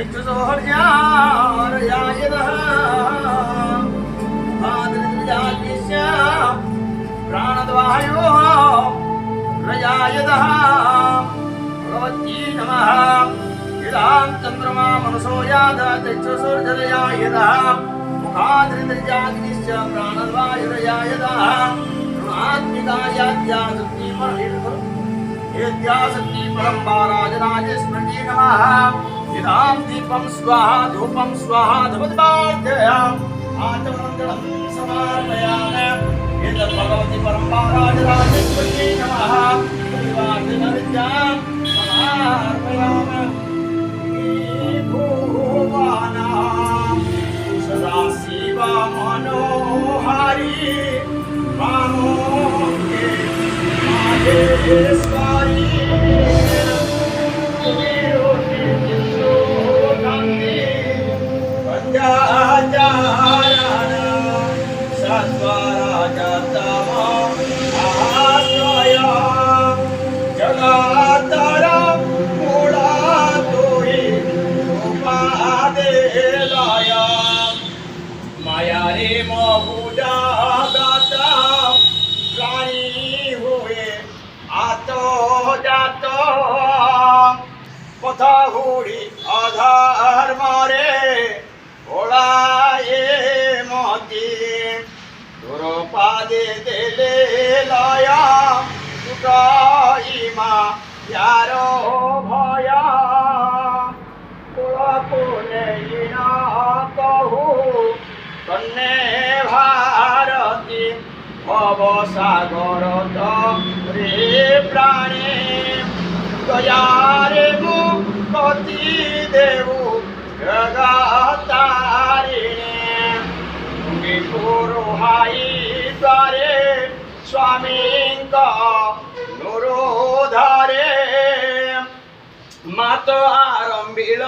चक्षुषोर्यारयायदः आदिर्याग्निश्च प्राणद्वायोः रयायदः भगवती नमः। इदां चन्द्रमा मनसो याद चक्षुषोर्जलयायदः मुखाद्रिर्याग्निश्च प्राणद्वायुरयायदः आत्मिकायाद्यासक्ति परम्पराजनाय स्मृति नमः। इदां दीपं स्वाहा धूपं स्वाहा धूपदीपार्थयाम् आचमनं समर्पयामि। एतत् भगवती परम्पराजनाय स्मृति नमः। विद्यां समर्पयामि। भुवनां सदा शिव मनोहारी मामोके माहेश्वरी माया रे मोहुजा गाता प्राणी हुए आतो जातो पथा हुड़ी आधार मारे ओड़ाए मोती दुरो पादे देले लाया टुटाई माँ यारो भया कोला कोने इना कहू कन्ने भारती भव सागर रे प्राणे दयारे मुक्ति देवु जगतारिणे पुरोहाई द्वारे स्वामी नुरोधारे मात आरंभिल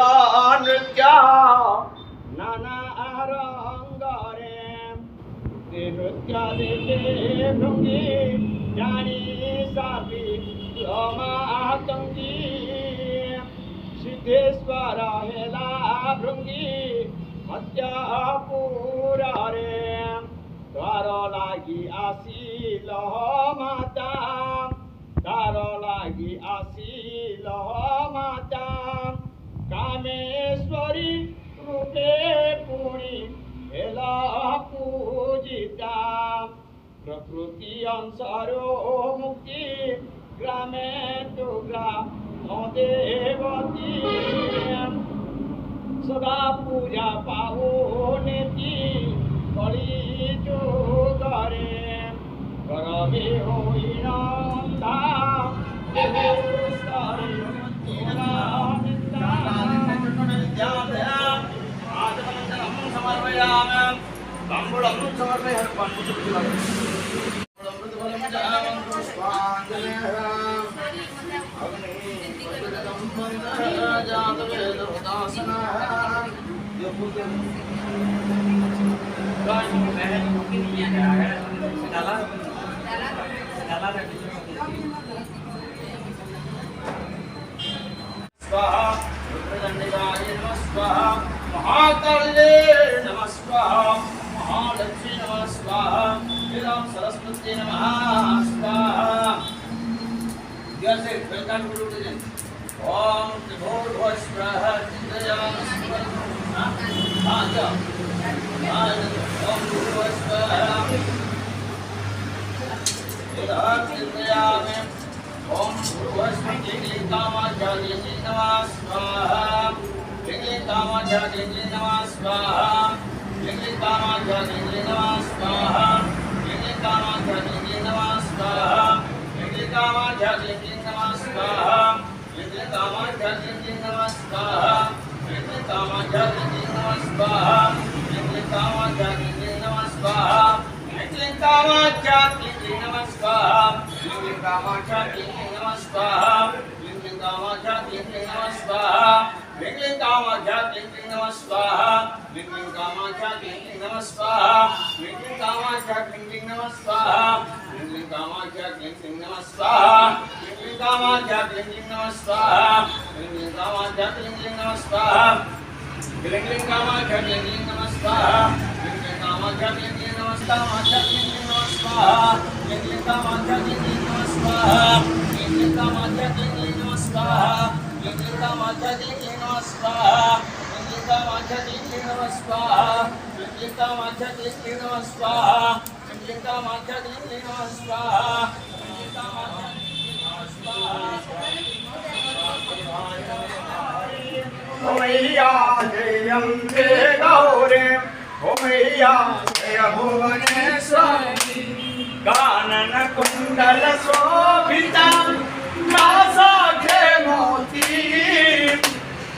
नृत्य नाना नृत्य देखे भृंगी ज्ञानी सापी मातंगी सिद्धेश्वर हेला भृंगी मध्यापुरा रे द्वार लागी आसील माता द्वार लागी आसील माता कामेश्वरी रूपे पुणी हेला पूजिता प्रकृति अंशरो मुक्ति ग्रामे तो ग्राम देवती सदा पूजा पाओ नेति कली जो करे करबे होई नंदा देवे सारे तेरा निंदा समर्पयामि। ताम्बूलं स्वाहा रुद्रदण्डिकाय नमः स्वाहा महाकाले नमः स्वाहा महालक्ष्मी नमः स्वाहा इदं सरस्वती नमः स्वाहा। जैसे वेलकम टू द ओम भूर्भुवः स्वः चिन्तयामि आजा ओम भूर्भुवः स्वः इदं चिन्तयामि ओम भूर्भुवः स्वः कामाचार्य नमः स्वाहा कामाचार्य नमः स्वाहा कामाचार्य नमः स्वाहा कामाचार्य नमः स्वाहा कामाचार्य नमः स्वाहा कामाचार्य नमः स्वाहा कामाचार्य नमः स्वाहा कामाचार्य नमः स्वाहा कामाचार्य नमः स्वाहा कामाचार्य नमः स्वाहा कामाचार्य नमः स्वाहा Vikling Kamacha Vikling Namah Swaha Vikling Kamacha Vikling Namah Swaha Vikling Kamacha Vikling Namah Swaha Vikling Kamacha Vikling Namah Swaha Vikling Kamacha Vikling Namah Swaha Vikling Kamacha Vikling Namah Swaha क्लीं क्लीं कामाख्या क्लीं क्लीं नमः स्वाहा क्लीं क्लीं कामाख्या क्लीं क्लीं नमः कामाख्या क्लीं क्लीं नमः स्वाहा क्लीं क्लीं कामाख्या क्लीं क्लीं नमः स्वाहा क्लीं क्लीं कामाख्या क्लीं क्लीं नमः स्वाहा क्लीं क्लीं कामाख्या क्लीं क्लीं नमः स्वाहा क्लीं क्लीं कामाख्या क्लीं क्लीं नमः स्वाहा क्लीं क्लीं कामाख्या क्लीं क्लीं नमः स्वाहा क्लीं क्लीं कामाख्या क्लीं क्लीं नमः स्वाहा क्लीं क्लीं कामाख्या ओ मैया जय अम्बे गौरी ओ मैया जय भुवनेश्वरी कानन कुंडल शोभिता नासाग्रे मोती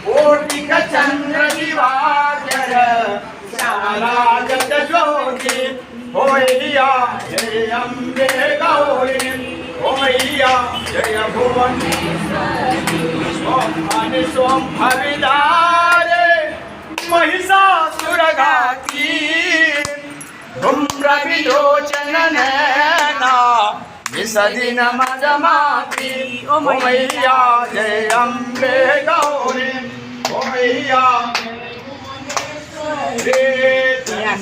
कोटिक चंद्र दिवाकर श्यामराजत ज्योति ओ मैया जय अम्बे गौरी ओ मैया जय भुवनेश्वरी सोम हविदारे महिषासुरघाती धूम्रविलोचन नैना विसदिन मदमाती ओ मैया जय अम्बे गौरी ओ मैया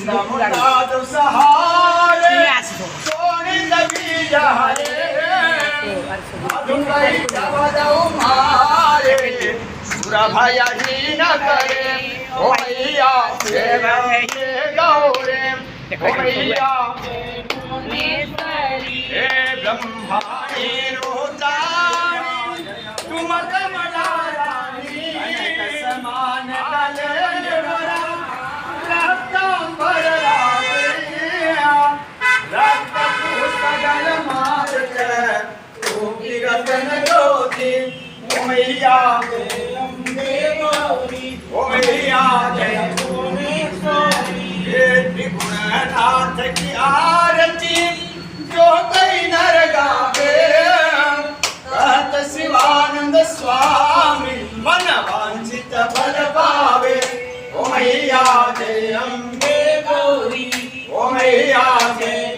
समुदाय सहारे सोनित बीज हरे सुरभयहीन करे ओ मैया जय गौरी ओ मैया हे ब्रह्माणी रोचानी तुम कमलारानी समान रक्तांबर रक्त पुष्पगल मार्ग रतन ज्योति ओ मैया जय अम्बे गौरी ओ मैया जय भुवनेश्वरी हे त्रिगुणनाथ की आरती जो कई नर गावे कहत शिवानंद स्वामी मन वांछित फल पावे ओ मैया जय अम्बे गौरी ओ मैया जय